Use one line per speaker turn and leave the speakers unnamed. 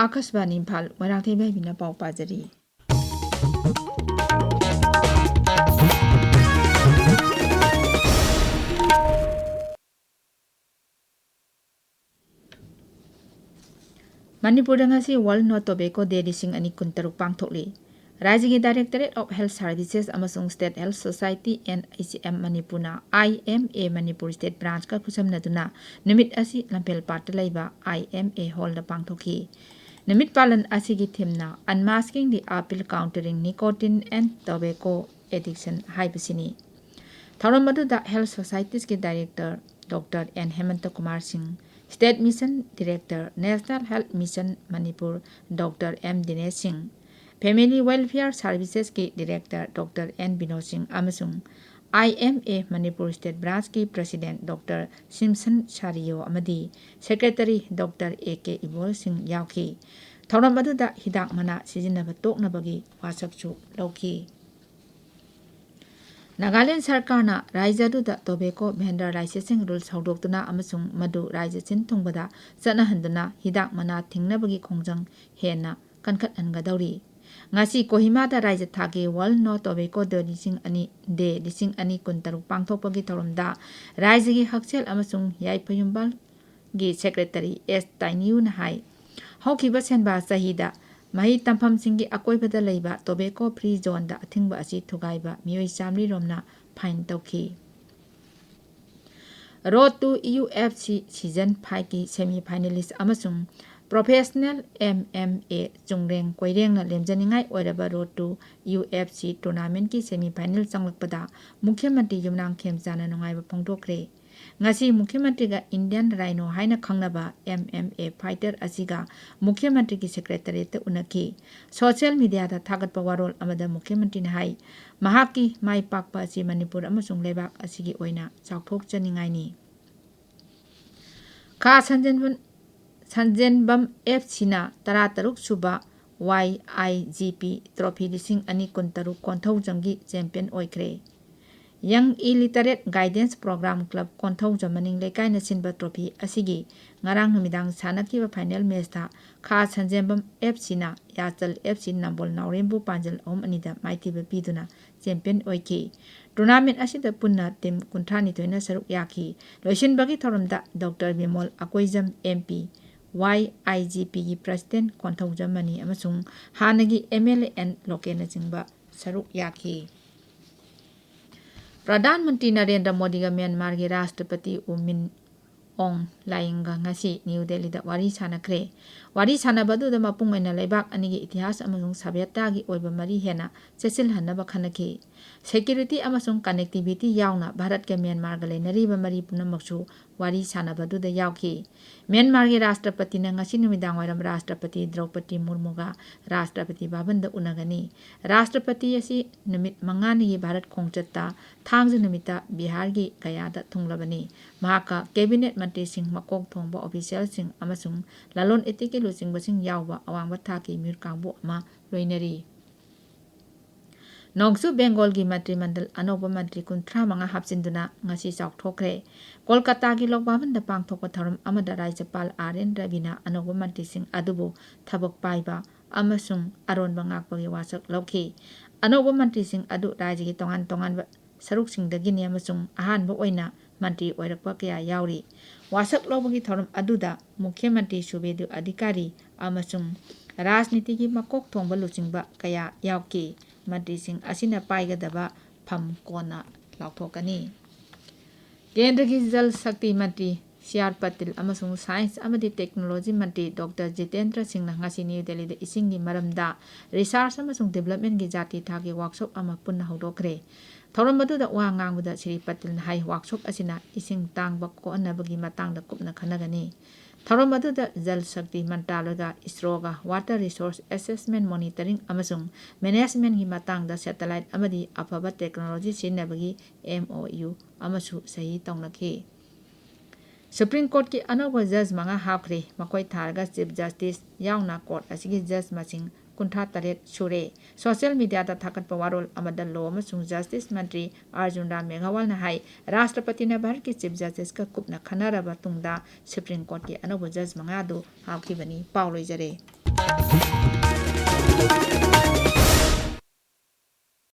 आकाशवाणी इम्फाल मोइरांगथेम इबेहाइबिना पाउ पाजरी Manipur world no tobacco day 2016 पांगथोकली राज्य की डायरेक्टरेट ऑफ हेल्थ सर्विसेज अमसुंग state health society and ICM मणिपुरना IMA मणिपुर स्टेट ब्रांच का खुसमनदुना निमित असि लंपेल पाट लैबा IMA हॉल दा पांगथोकी निमित पालन असि की थीमना unmasking the appeal countering nicotine and tobacco addiction हाइबसिनी थौरम मदुदा हेल्थ सोसाइटीज के director doctor N Hemant Kumar Singh state mission director national health mission Manipur doctor M Dinesh Singh family welfare services के director doctor N Vinod Singh अमसुंग IMA मणिपुर स्टेट ब्रांच की प्रेसिडेंट डॉक्टर सिमसन सारियो अमदी secretary doctor AK Ibol Singh याउखी थौरम मदुदा हिदाक मना सिजिनब तोकनबगी वासकसु लौखी नागालैंड सरकारना राज्यदुदा टोबैको भेंडर लाइसेंसिंग रूल्स हौदोक्तुना अमसुंग मदु राज्य चिनथुंगबदा चनहंदुना हिदाक मना थिंगनबगी खोंजंग हेना कनखतहनगदौरी ngasi कोहिमादा राज्य थागी वर्ल्ड नो टोबैको डे 2016 पांगथोकपगी थौरमदा राज्य की हक्सेल अमसुंग याइफयुंबल गी सेक्रेटरी S ताइनियुन हाई हौखिबा सेनबा सहीदा मही तंफमसिंगी अकोइबदा लैबा टोबैको फ्री जोन दा अथिंगबा असि थुगाइबा मियोइ चामली रोमना फाइन तौखी रोड टू UFC सीजन 5 की सेमी फाइनलिस्ट अमसुंग प्रोफेशनल MMA चुंगरेंग कोइरेंगना लेमजनिंगाई ओइरबा रोड टू UFC टूर्नामेंट की सेमी फाइनल चंगलकपदा मुख्यमंत्री युमनांग खेमचाना नुंगाइबा फोंदोक्रे ngasi मुख्यमंत्री का इंडियन राइनो हाइना खंगनबा MMA फाइटर असिगा मुख्यमंत्री की सेक्रेटरीत उनकी सोशल मीडिया दा थागतपा वारोल अमदा मुख्यमंत्री ने हाई महाकी माई पाकपा असि मणिपुर अमसुंग लेबाक असिगी ओइना चाउथोकचनिंगाइनी खा संजनबम FC ना 13 सुबा YIGP ट्रॉफी 2013 कोंथौजंगी चैंपियन ओइख्रे young illiterate guidance program club Konthoujam मनिंग लेकाइना सिनबा ट्रॉफी असिगी ngarang numitang sanakiba final match ta kha sanjembam FC na yachal FC nambol naurembu panjal anida maitiba piduna champion oiki tournament asida punna team kunthani toina saruk yaki loisinbagi thoramda Dr. Bimol Akoijam MP YIGP gi president konthaujam mani amasung hanagi MLA and local na chingba saruk yaki प्रधानमंत्री नरेंद्र मोदी का Myanmar के राष्ट्रपति उमिन ओंग लाइंगा ngasi new Delhi दा वारी सानखरे वारी सानबदुदा मपुंग ओइना लेबाक अनिगी इतिहास अमसुंग सभ्यतागी ओइबा मरी हेना चेसिल हन्नबा खनखि सिक्योरिटी अमसुंग कनेक्टिविटी यावना भारत के म्यांमार गा लेनरीबा मरी पुनमक्सु वारी सानबदुदा यावखि म्यांमार के राष्ट्रपति ना ngasi नुमिदांग वाइरम राष्ट्रपति द्रौपदी मुर्मुगा राष्ट्रपति भवन दा उनगनी राष्ट्रपति असि नुमित मंगानी भारत खोंगचत्ता थांग नुमिता बिहार की गयादा थुंगलबनी महाका कैबिनेट मंत्री सिंह मकोक थोंबा ऑफिशियल सिंह अमसुंग लालोन इतिके लुचिंगबसिंग यावबा अवांगबा थाकी म्यूर कांगबो अमा लोइनरी नोंगसु बेंगोल की मंत्रिमंडल अनोबा मंत्री 35 हापसिंदुना ngasi चाउथोखरे कोलकाता की लोकभवन दा पांगथोकपा थौरम अमदा राज्यपाल RN रविना अनोबा मंत्री सिंह अदुबो थबक पाइबा अमसुंग अरोनबा ngakpagi वासक लौखि अनोबा मंत्री सिंह अदु राज्य की तोंगान तोंगान सरुक सिंगदगिनी अमसुंग अहानबा ओइना मंत्री ओइरकपा कया यावरी वासक लौबगी थौरम अदुदा मुख्यमंत्री सुबेदु अधिकारी अमसुंग राजनीति की मकोक थोंबा लुचिंगबा कया यावकी मंत्री सिंह असिना पाइगदबा फम कोना लाउथोकनी केंद्र की जल शक्ति मंत्री CR पटेल अमसुंग साइंस अमदी टेक्नोलॉजी मंत्री doctor Jitendra Singh ngasi new Delhi दा इसिंगी मरमदा रिसर्च अमसुंग डेवलपमेंट की जाति थागी वर्कशॉप अमा पुन्ना हौदोखरे थौरम मदुदा वा ngangbada Shri Patel high workshop असिना इसिंग तांगबा कोअनबगी मतंगदा कुपना खनगनी थौरम मदुदा जल शक्ति मंत्रालयगा इसरोगा वाटर रिसोर्स असेसमेंट मॉनिटरिंग अमसुंग मैनेजमेंट की मतंगदा सैटेलाइट अमदी अफबा टेक्नोलॉजी सिनबगी MOU अमसु सही तौनखि सुप्रीम कोर्ट की अनोबा जज मंगा हाखरे मकोई थारगा चीफ जस्टिस यावना कोर्ट असिगी जज मसिंग 53 सुरे सोशल मीडिया दा थाकत पवारोल अमदा लो अमसुंग जस्टिस मंत्री अर्जुन राम मेघवाल ना हाई राष्ट्रपति ने भारत के चीफ जस्टिस का कुपना खनारबा तुंगदा सुप्रीम कोर्ट की अनोबा जज मंगा दो हाखिबनी पावलोइजरे।